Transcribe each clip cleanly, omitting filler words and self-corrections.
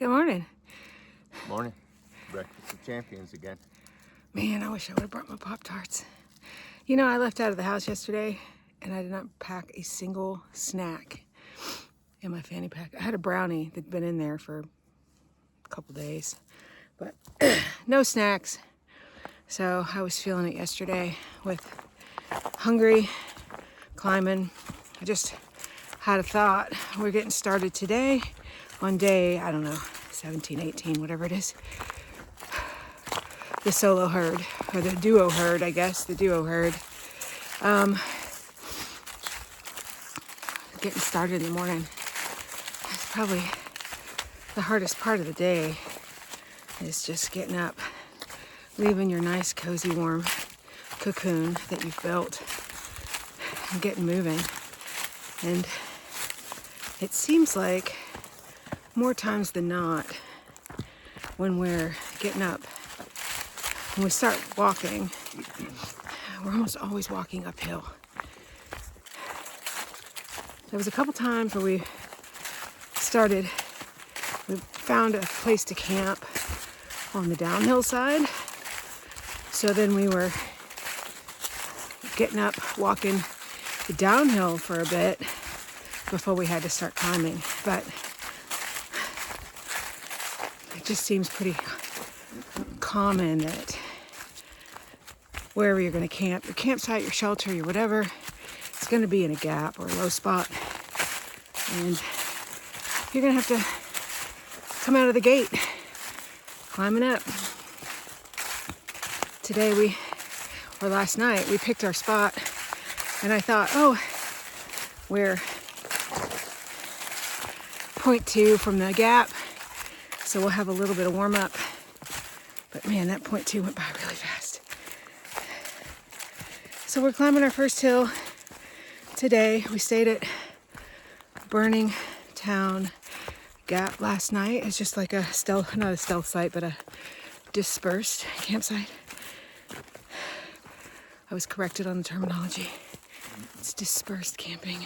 Good morning. Morning. Breakfast of champions again. Man, I wish I would have brought my Pop-Tarts. You know, I left out of the house yesterday and I did not pack a single snack in my fanny pack. I had a brownie that'd been in there for a couple days, but no snacks. So I was feeling it yesterday with hungry, climbing. I just had a thought. We're getting started today on day, I don't know, 17, 18, whatever it is. The solo herd, or the duo herd, I guess, the duo herd. Getting started in the morning. That's probably the hardest part of the day, is just getting up, leaving your nice, cozy, warm cocoon that you've built, and getting moving. And it seems like more times than not, when we're getting up, when we start walking, we're almost always walking uphill. There was a couple times where we found a place to camp on the downhill side. So then we were getting up, walking the downhill for a bit before we had to start climbing. But it just seems pretty common that wherever you're going to camp, your campsite, your shelter, your whatever, it's going to be in a gap or a low spot. And you're going to have to come out of the gate climbing up. Today last night, we picked our spot and I thought, oh, we're 0.2 from the gap, so we'll have a little bit of warm up. But man, that 0.2 went by really fast. So we're climbing our first hill today. We stayed at Burning Town Gap last night. It's just like a stealth, not a stealth site, but a dispersed campsite. I was corrected on the terminology. It's dispersed camping.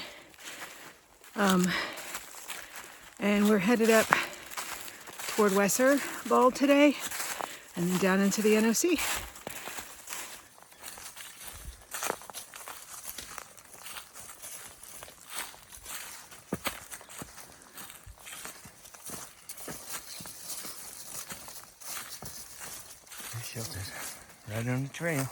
And we're headed up toward Wesser Bald today, and then down into the NOC. Sheltered right on the trail.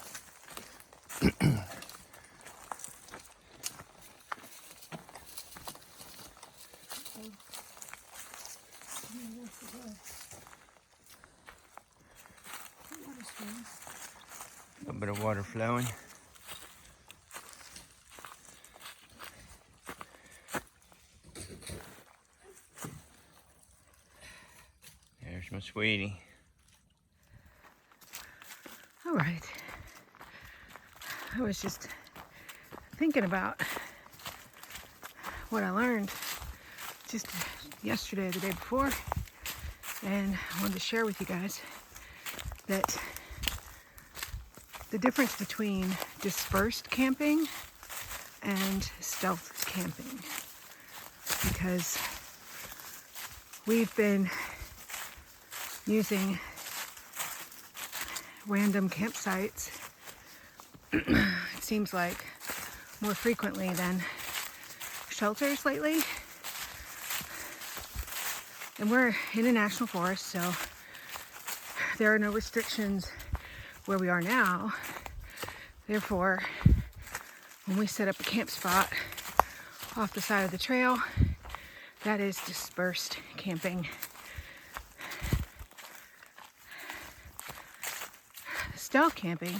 A little bit of water flowing. There's my sweetie. All right. I was just thinking about what I learned just yesterday or the day before, and I wanted to share with you guys that the difference between dispersed camping and stealth camping, because we've been using random campsites, it seems like, more frequently than shelters lately. And we're in a national forest, so there are no restrictions where we are now. Therefore, when we set up a camp spot off the side of the trail, that is dispersed camping. Stealth camping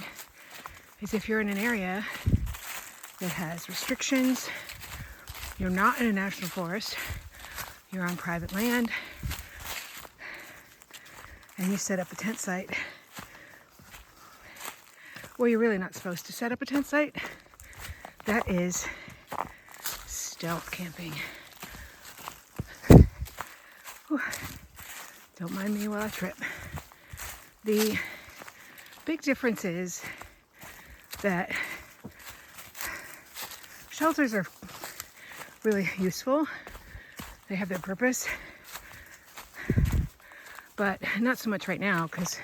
is if you're in an area that has restrictions, you're not in a national forest, you're on private land, and you set up a tent site. Well, you're really not supposed to set up a tent site. That is stealth camping. Whew. Don't mind me while I trip. The big difference is that shelters are really useful. They have their purpose. but not so much right now because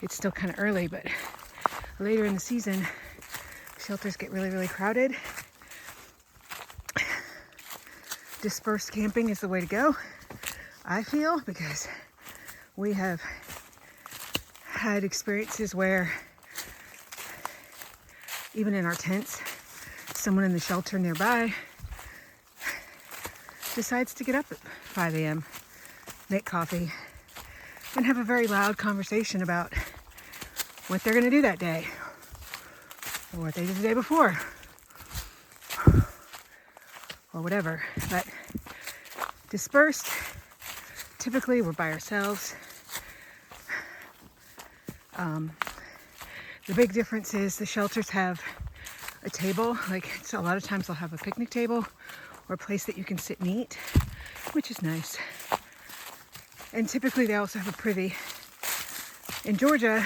it's still kind of early, but later in the season, shelters get really, really crowded. Dispersed camping is the way to go, I feel, because we have had experiences where even in our tents, someone in the shelter nearby decides to get up at 5 a.m., make coffee, and have a very loud conversation about what they're going to do that day, or what they did the day before, or whatever. But dispersed, typically we're by ourselves. The big difference is the shelters have a table. Like, so a lot of times they'll have a picnic table or a place that you can sit and eat, which is nice. And typically they also have a privy. In Georgia,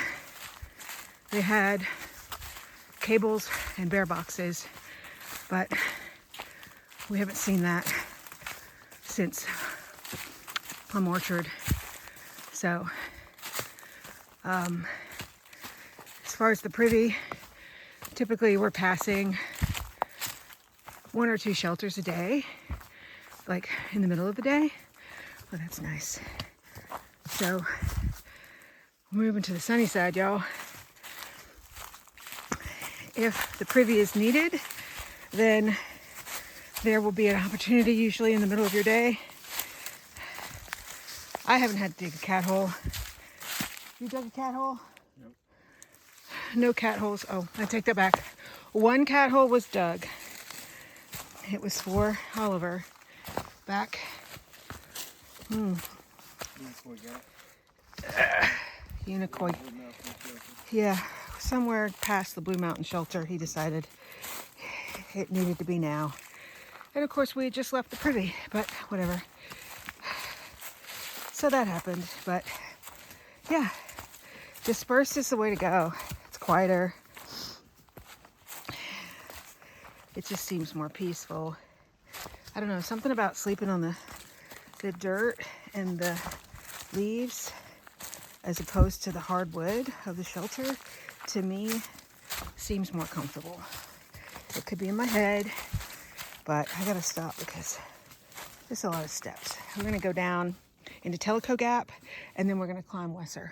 they had cables and bear boxes, but we haven't seen that since Plum Orchard. So, as far as the privy, typically we're passing 1 or 2 shelters a day, like in the middle of the day. Oh, that's nice. So, we're moving to the sunny side, y'all. If the privy is needed, then there will be an opportunity usually in the middle of your day. I haven't had to dig a cat hole. You dug a cat hole? Nope. No cat holes. Oh, I take that back. 1 cat hole was dug. It was for Oliver back. Unicoi. Yeah, somewhere past the Blue Mountain Shelter, he decided it needed to be now. And of course, we had just left the privy, but whatever. So that happened, but yeah, dispersed is the way to go. It's quieter. It just seems more peaceful. I don't know, something about sleeping on the dirt and the leaves as opposed to the hardwood of the shelter, to me, seems more comfortable. It could be in my head, but I gotta stop because there's a lot of steps. We're gonna go down into Tellico Gap, and then we're gonna climb Wesser.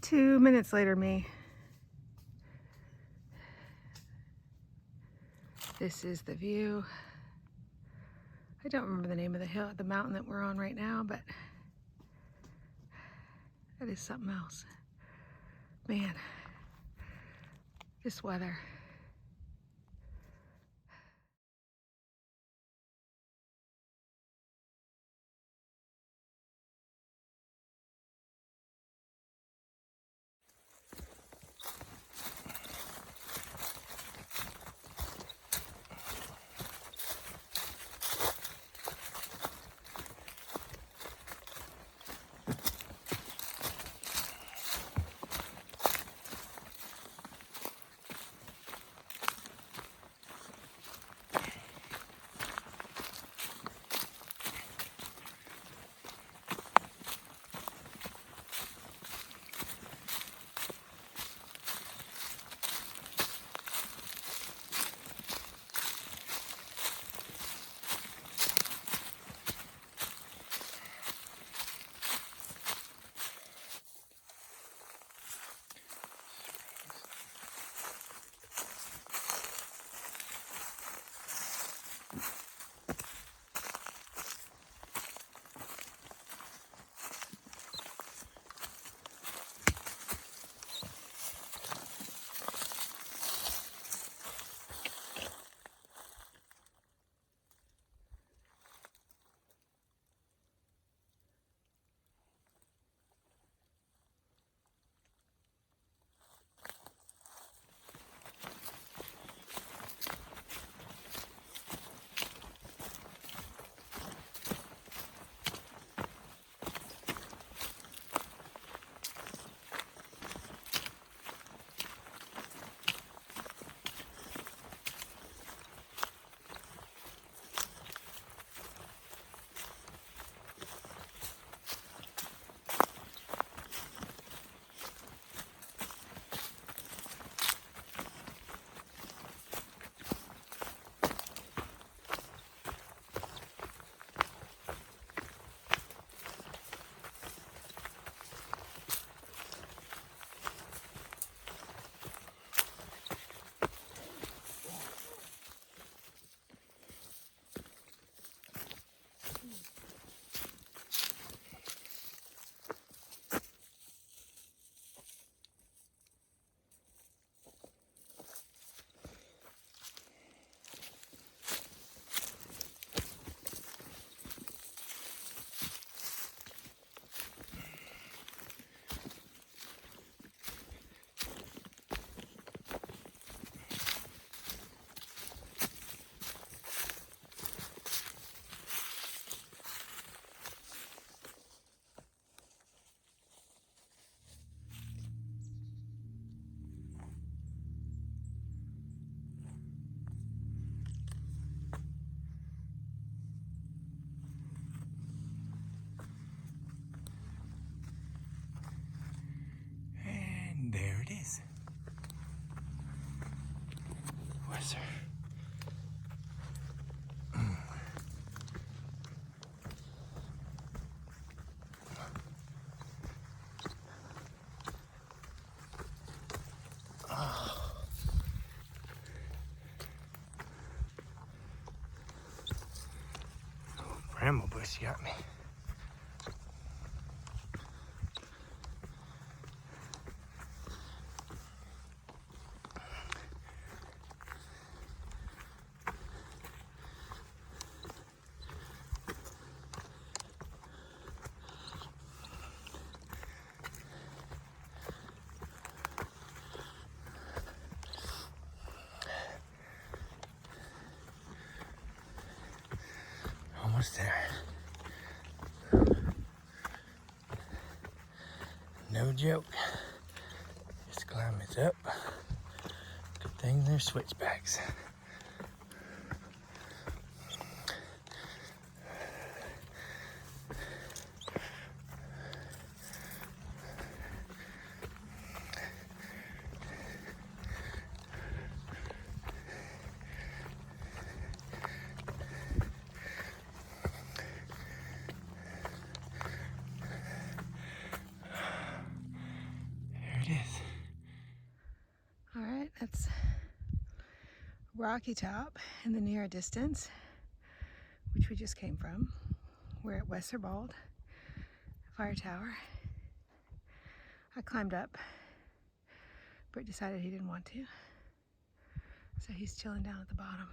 Two minutes later, me. This is the view. I don't remember the name of the hill, the mountain that we're on right now, but that is something else. Man, this weather. Wesser. Bramble bush got me. Almost there. No joke. Just climb it up. Good thing there's switchbacks. There it is. All right, that's Rocky Top in the near distance, which we just came from. We're at Westerbald Fire Tower. I climbed up. Britt decided he didn't want to, so he's chilling down at the bottom.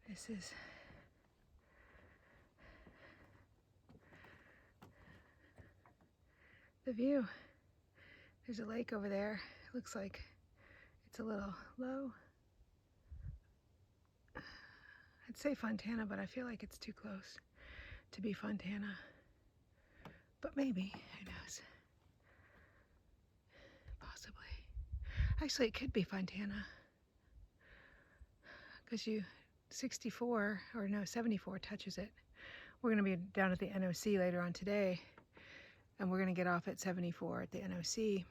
This is the view. There's a lake over there. It looks like it's a little low. I'd say Fontana, but I feel like it's too close to be Fontana. But maybe, who knows? Possibly. Actually, it could be Fontana. Because 64, or no, 74 touches it. We're going to be down at the NOC later on today. And we're going to get off at 74 at the NOC.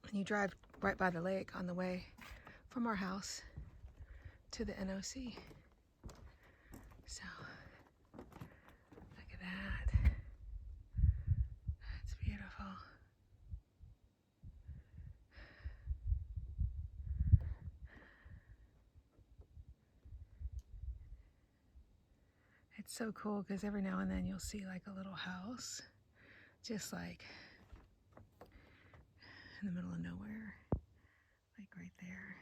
And you drive right by the lake on the way from our house to the NOC. So, look at that. That's beautiful. It's so cool because every now and then you'll see like a little house, just like in the middle of nowhere, like right there.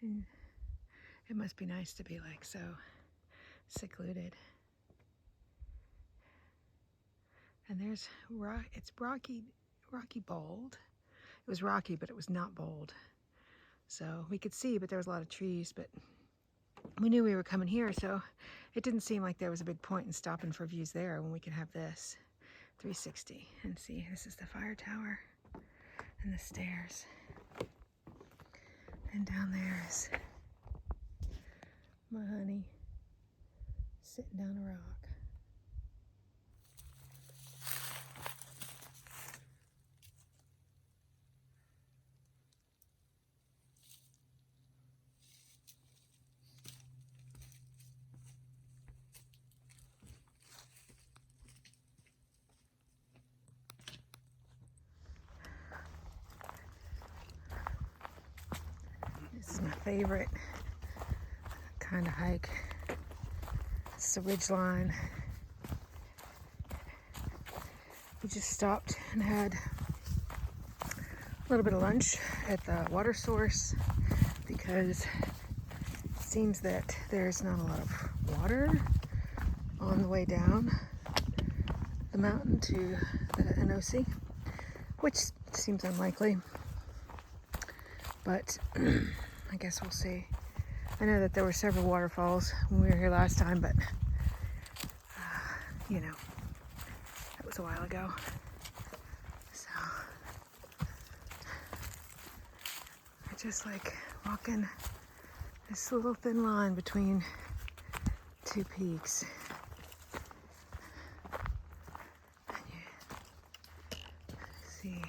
And it must be nice to be like so secluded. And there's it's rocky bold. It was rocky, but it was not bold. So we could see, but there was a lot of trees, but we knew we were coming here, so it didn't seem like there was a big point in stopping for views there when we could have this 360 and see. This is the fire tower and the stairs. And down there is my honey sitting down a rock. This is my favorite kind of hike. It's the ridge line. We just stopped and had a little bit of lunch at the water source because it seems that there's not a lot of water on the way down the mountain to the NOC, which seems unlikely, but I guess we'll see. I know that there were several waterfalls when we were here last time, but you know, that was a while ago. So I just like walking this little thin line between two peaks. see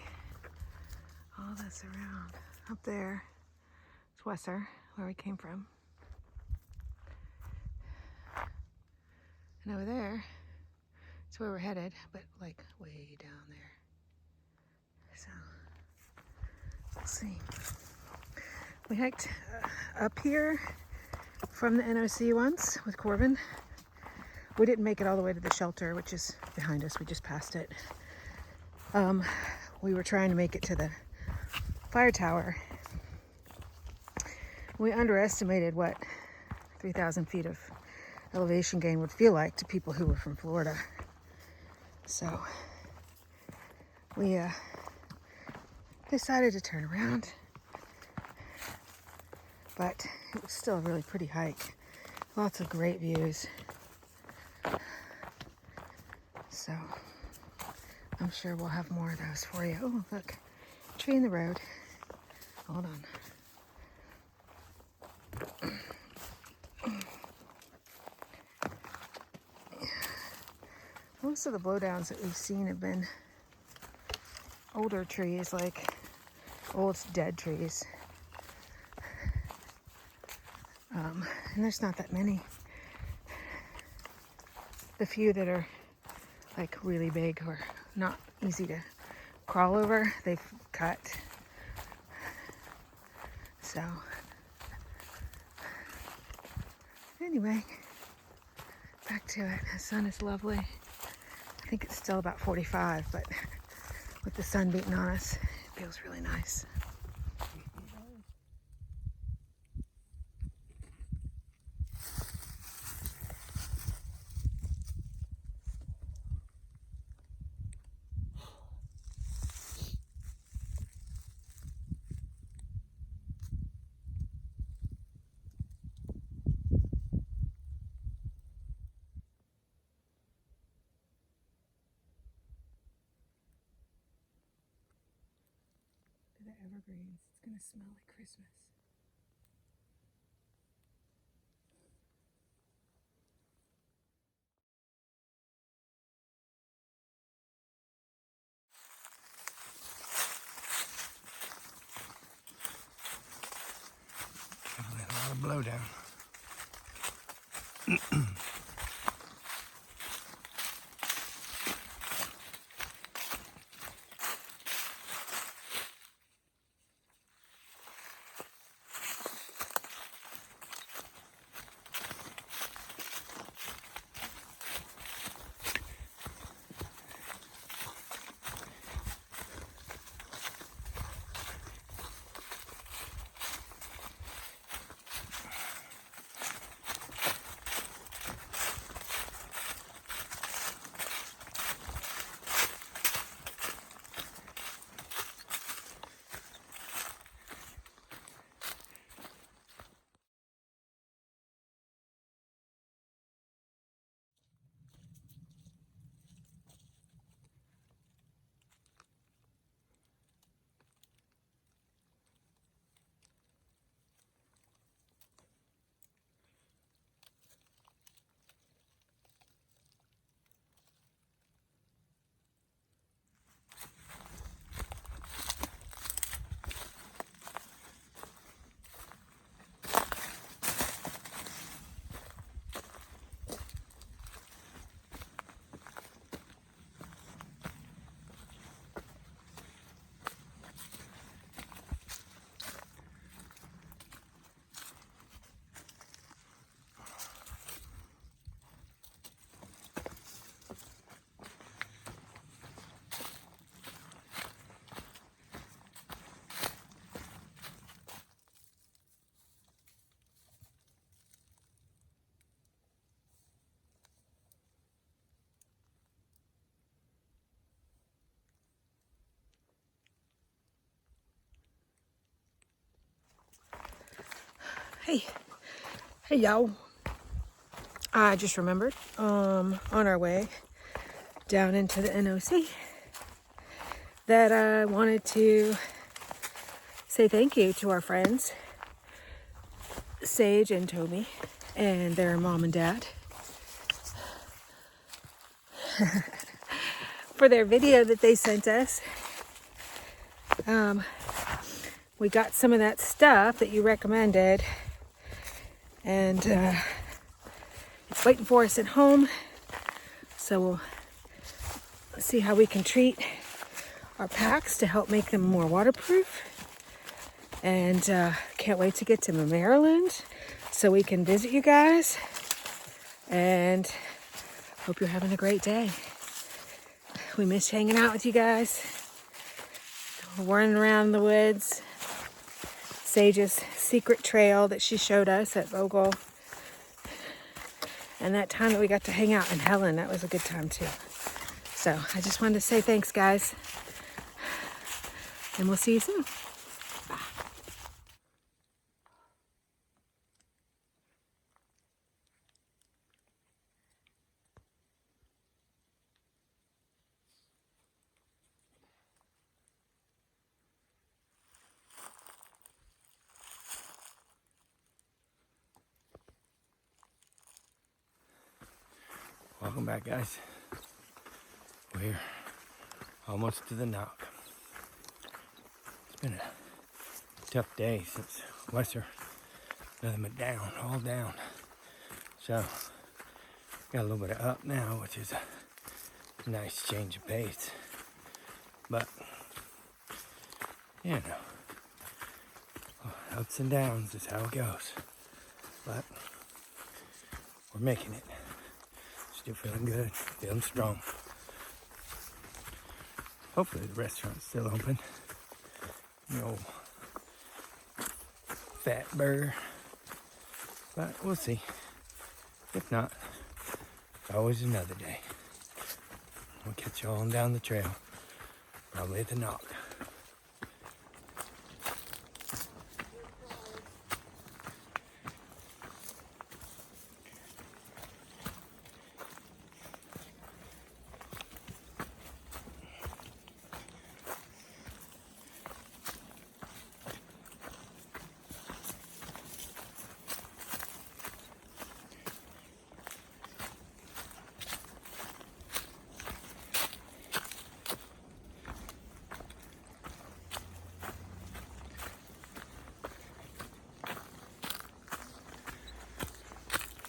all this around. Up there, it's Wesser, where we came from. And over there, it's where we're headed, but like way down there. So, we'll see. We hiked up here from the NOC once with Corbin. We didn't make it all the way to the shelter, which is behind us. We just passed it. We were trying to make it to the fire tower. We underestimated what 3,000 feet of elevation gain would feel like to people who were from Florida. So we decided to turn around, but it was still a really pretty hike. Lots of great views. So I'm sure we'll have more of those for you. Oh, look, tree in the road. Hold on. Most of the blowdowns that we've seen have been older trees, like old dead trees. And there's not that many. The few that are like really big or not easy to crawl over, they've cut. So anyway, back to it. The sun is lovely. I think it's still about 45, but with the sun beating on us, it feels really nice. The evergreens. It's gonna smell like Christmas. A lot of blowdown. Hey y'all. I just remembered on our way down into the NOC that I wanted to say thank you to our friends Sage and Toby and their mom and dad for their video that they sent us We got some of that stuff that you recommended, and it's waiting for us at home. So we'll see how we can treat our packs to help make them more waterproof. And can't wait to get to Maryland so we can visit you guys. And hope you're having a great day. We miss hanging out with you guys. We're running around the woods. Sage's secret trail that she showed us at Bogle. And that time that we got to hang out in Helen, that was a good time too. So I just wanted to say thanks, guys. And we'll see you soon. Bye. Welcome back, guys. We're almost to the knock. It's been a tough day since Wesser. Nothing but down, all down. So, got a little bit of up now, which is a nice change of pace. But, you know, ups and downs is how it goes. But, we're making it. Still feeling good, feeling strong. Hopefully the restaurant's still open. The old fat burger. But we'll see. If not, always another day. We'll catch y'all on down the trail. Probably at the knock.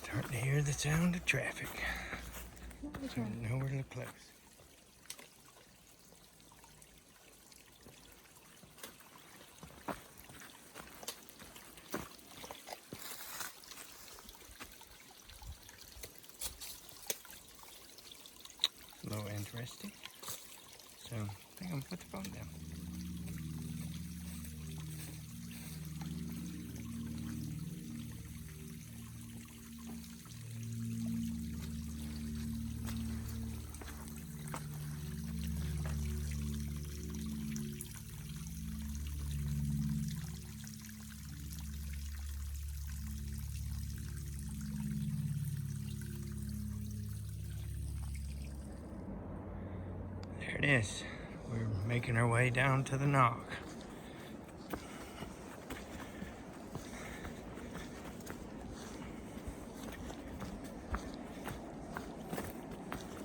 Starting to hear the sound of traffic. Starting to know we're close. A little interesting. So I think I'm gonna put the phone down. There it is. We're making our way down to the knock.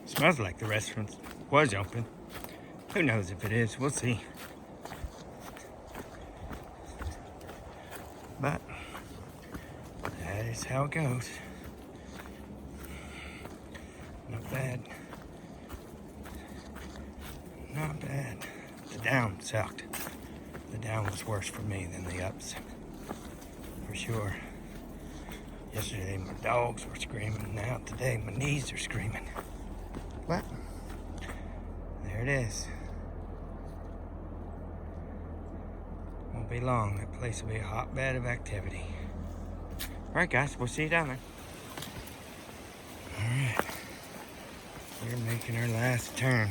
Smells like the restaurant was open. Who knows if it is? We'll see. But that is how it goes. Not bad. Not bad. The down sucked. The down was worse for me than the ups. For sure. Yesterday my dogs were screaming. Now today my knees are screaming. But there it is. Won't be long. That place will be a hotbed of activity. Alright guys, we'll see you down there. Alright. We're making our last turn.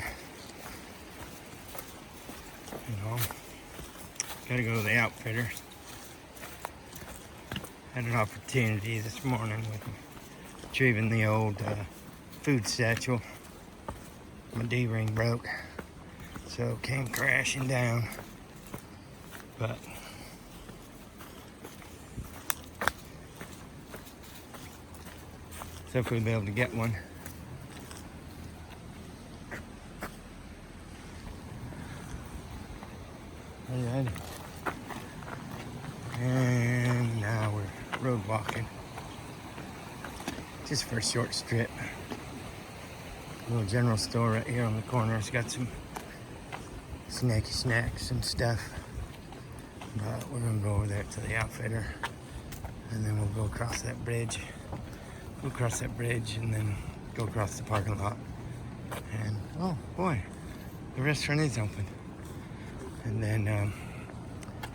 You know, gotta go to the outfitter. Had an opportunity this morning with retrieving the old food satchel. My D-ring broke, so came crashing down. But so if we'll be able to get one. Alrighty. And now we're road walking. Just for a short strip. A little general store right here on the corner. It's got some snacky snacks and stuff. But we're gonna go over there to the outfitter. And then we'll go across that bridge. Go across that bridge and then go across the parking lot. And oh boy, the restaurant is open. And then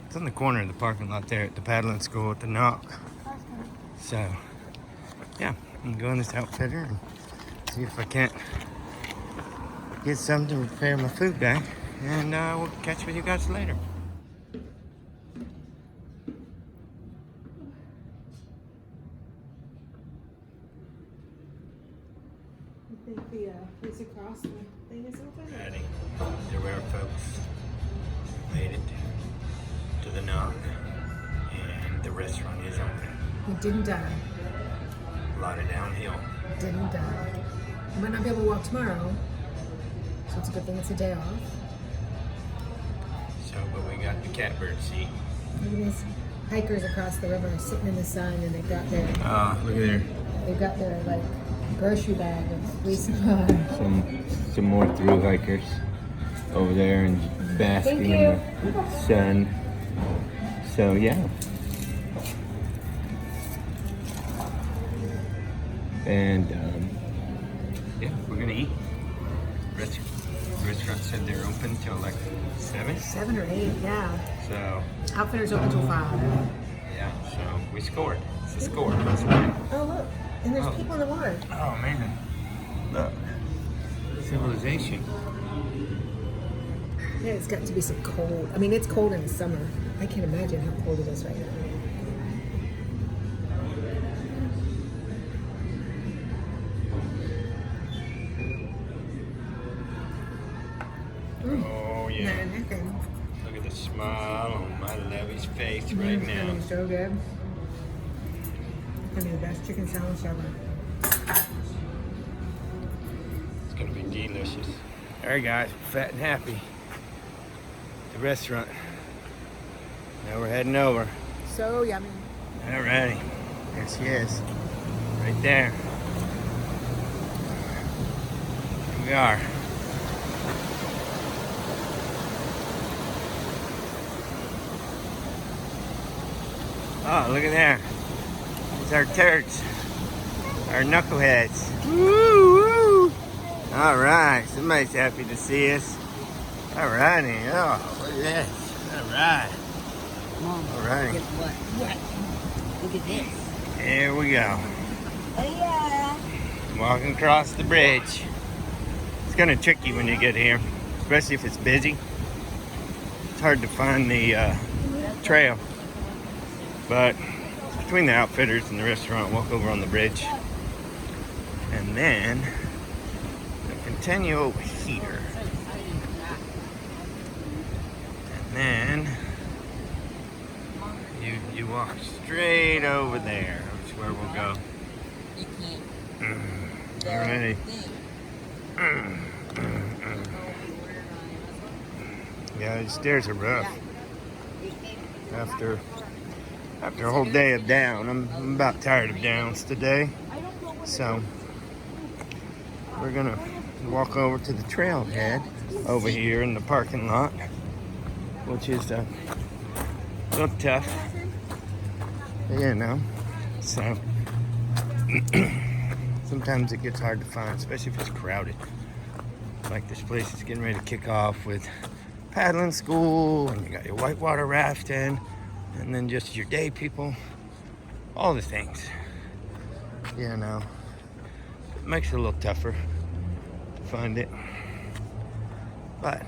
it's on the corner of the parking lot there at the paddling school at the Knock. So yeah, I'm gonna go in this outfitter and see if I can't get something to prepare my food bag. And we'll catch with you guys later. I think the place across the thing is open. Ready. There we are, folks. Made it to the Knock. And the restaurant is open. You didn't die. A lot of downhill. Didn't die. You might not be able to walk tomorrow, so it's a good thing it's a day off. So, but we got the catbird seat. Look at these hikers across the river sitting in the sun, and they've got their Look at there. they've got their like grocery bag of resupply. Some more through hikers over there and basking in the sun. So yeah. And yeah, we're gonna eat. Restaurant said they're open till like 7. 7 or 8, yeah. So Outfitters open till 5. yeah, so we scored. It's a score. That's right. Oh look, and there's Oh. people in the water. Oh man, look, civilization. Yeah, it's got to be some cold. I mean, it's cold in the summer. I can't imagine how cold it is right now. Oh yeah. Look at the smile on my Levy's face right now. It's so good. It's gonna be the best chicken sandwich ever. It's gonna be delicious. All right, guys, fat and happy. The restaurant. Now we're heading over. So yummy. All righty. There she is. Right there. Here we are. Oh, look at there. It's our turds. Our knuckleheads. Woo, woo. All right. Somebody's happy to see us. All righty. Oh, look at this. All right. Mom, All righty. guess what? What? Look at this. Here we go. Oh yeah. Walking across the bridge. It's kind of tricky when you get here, especially if it's busy. It's hard to find the trail. But between the outfitters and the restaurant, walk over on the bridge. And then we'll continue over here. And then you walk straight over there, which is where we'll go. You can't. Alrighty. Yeah, the stairs are rough. After a whole day of down, I'm about tired of downs today. So we're gonna walk over to the trailhead over here in the parking lot, which is a little tough, you know. So sometimes it gets hard to find, especially if it's crowded. Like this place is getting ready to kick off with paddling school, and you got your whitewater rafting, and then just your day people, all the things. You know, it makes it a little tougher to find it. But,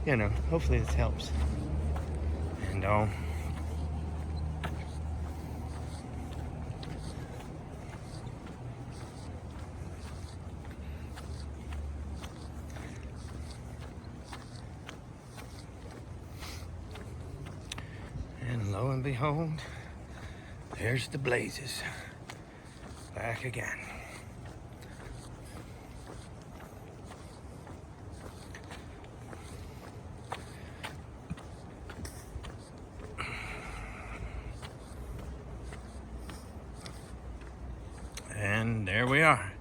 you know, hopefully this helps. And and lo and behold, there's the blazes back again. there we are.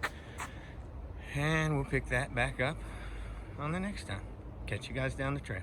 And we'll pick that back up on the next time. Catch you guys down the trail.